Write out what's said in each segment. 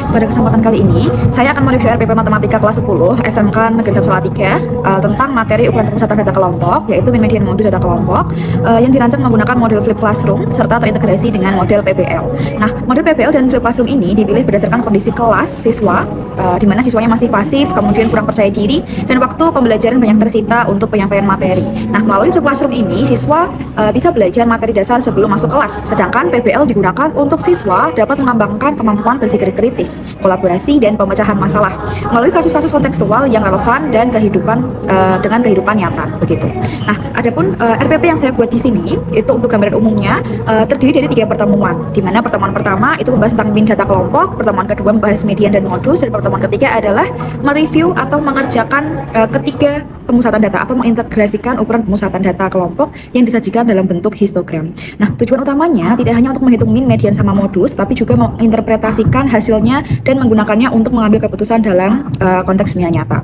Pada kesempatan kali ini, saya akan mereview RPP Matematika kelas 10 SMK Negeri 1 Salatiga tentang materi ukuran pemusatan data kelompok, yaitu min median modus data kelompok yang dirancang menggunakan model Flip Classroom serta terintegrasi dengan model PBL. Nah, model PBL dan Flip Classroom ini dipilih berdasarkan kondisi kelas siswa, di mana siswanya masih pasif, kemudian kurang percaya diri, dan waktu pembelajaran banyak tersita untuk penyampaian materi. Nah, melalui Flip Classroom ini, siswa bisa belajar materi dasar sebelum masuk kelas, sedangkan PBL digunakan untuk siswa dapat mengembangkan kemampuan berpikir kritis, kolaborasi, dan pemecahan masalah melalui kasus-kasus kontekstual yang relevan dan dengan kehidupan nyata begitu. Nah, adapun RPP yang saya buat di sini itu untuk gambaran umumnya terdiri dari 3 pertemuan, di mana pertemuan pertama itu membahas tentang min data kelompok, pertemuan kedua membahas median dan modus, dan pertemuan ketiga adalah mereview atau mengerjakan ketiga pemusatan data atau mengintegrasikan ukuran pemusatan data kelompok yang disajikan dalam bentuk histogram. Nah, tujuan utamanya tidak hanya untuk menghitung min, median, sama modus, tapi juga menginterpretasikan hasilnya dan menggunakannya untuk mengambil keputusan dalam konteks dunia nyata.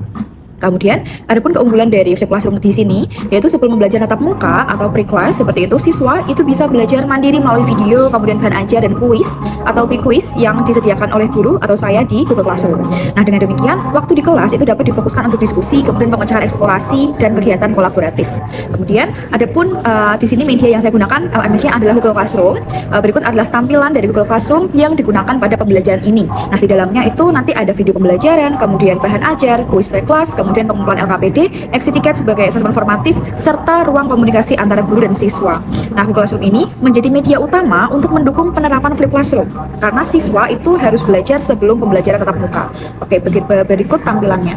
Kemudian, adapun keunggulan dari Flip Classroom di sini, yaitu sebelum belajar tatap muka atau pre-class seperti itu, siswa itu bisa belajar mandiri melalui video, kemudian bahan ajar dan kuis atau pre-quiz yang disediakan oleh guru atau saya di Google Classroom. Nah, dengan demikian, waktu di kelas itu dapat difokuskan untuk diskusi, kemudian pemecahan eksplorasi dan kegiatan kolaboratif. Kemudian, adapun di sini media yang saya gunakan LMS-nya adalah Google Classroom. Berikut adalah tampilan dari Google Classroom yang digunakan pada pembelajaran ini. Nah, di dalamnya itu nanti ada video pembelajaran, kemudian bahan ajar, kuis pre-class, kemudian pengumpulan LKPD, exit tiket sebagai asesmen formatif, serta ruang komunikasi antara guru dan siswa. Nah, Google Classroom ini menjadi media utama untuk mendukung penerapan Flip Classroom, karena siswa itu harus belajar sebelum pembelajaran tatap muka. Oke, berikut tampilannya.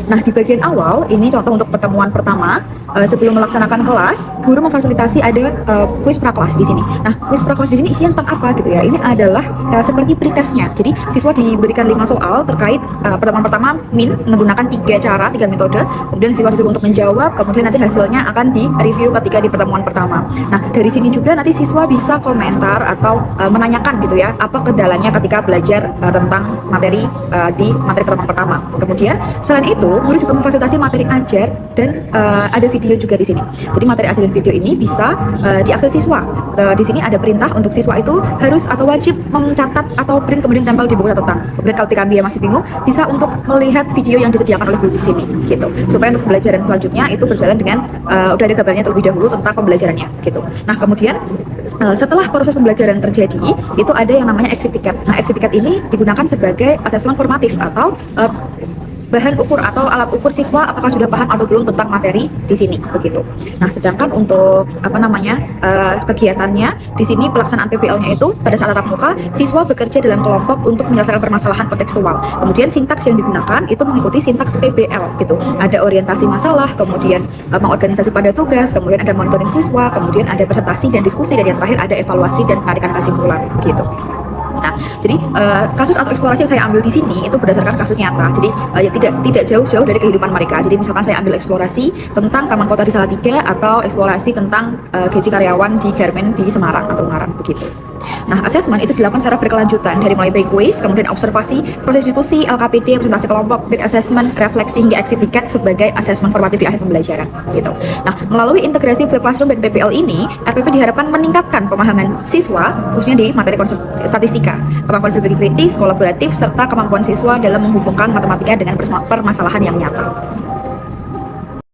Nah, di bagian awal, ini contoh untuk pertemuan pertama, sebelum melaksanakan kelas, guru memfasilitasi ada kuis prakelas di sini. Nah, kuis prakelas di sini isinya tentang apa gitu ya? Ini adalah seperti pretestnya. Jadi, siswa diberikan 5 soal terkait pertemuan pertama min menggunakan 3 metode. Kemudian siswa disuruh untuk menjawab, kemudian nanti hasilnya akan di-review ketika di pertemuan pertama. Nah, dari sini juga nanti siswa bisa komentar atau menanyakan gitu ya, apa kendalanya ketika belajar tentang materi di materi pertemuan pertama. Kemudian, selain itu, guru juga memfasilitasi materi ajar dan ada video juga di sini. Jadi materi ajar dan video ini bisa diakses siswa. Di sini ada perintah untuk siswa itu harus atau wajib mencatat atau print kemudian tempel di buku catatan. Kemudian kalau dia masih bingung, bisa untuk melihat video yang disediakan oleh guru di sini, gitu. Supaya untuk pembelajaran selanjutnya itu berjalan dengan udah ada kabarnya terlebih dahulu tentang pembelajarannya, gitu. Nah, kemudian setelah proses pembelajaran terjadi, itu ada yang namanya exit ticket. Nah, exit ticket ini digunakan sebagai asesmen formatif atau bahan ukur atau alat ukur siswa apakah sudah paham atau belum tentang materi di sini begitu. Nah, sedangkan untuk kegiatannya di sini pelaksanaan PBL-nya itu pada saat tatap muka siswa bekerja dalam kelompok untuk menyelesaikan permasalahan kontekstual. Kemudian sintaks yang digunakan itu mengikuti sintaks PBL gitu. Ada orientasi masalah, kemudian mengorganisasi pada tugas, kemudian ada monitoring siswa, kemudian ada presentasi dan diskusi, dan yang terakhir ada evaluasi dan penarikan kesimpulan gitu. Nah, jadi kasus atau eksplorasi yang saya ambil di sini itu berdasarkan kasus nyata. Jadi tidak jauh-jauh dari kehidupan mereka. Jadi misalkan saya ambil eksplorasi tentang Taman Kota di Salatiga atau eksplorasi tentang gaji karyawan di Garmen di Semarang atau Ungaran begitu. Nah, asesmen itu dilakukan secara berkelanjutan dari mulai pre-quiz, kemudian observasi, proses diskusi, LKPD, presentasi kelompok, bid assessment, refleksi hingga exit ticket sebagai asesmen formatif di akhir pembelajaran gitu. Nah, melalui integrasi Flip Classroom dan PBL ini, RPP diharapkan meningkatkan pemahaman siswa khususnya di materi konsep statistika, kemampuan berpikir kritis, kolaboratif, serta kemampuan siswa dalam menghubungkan matematika dengan permasalahan yang nyata.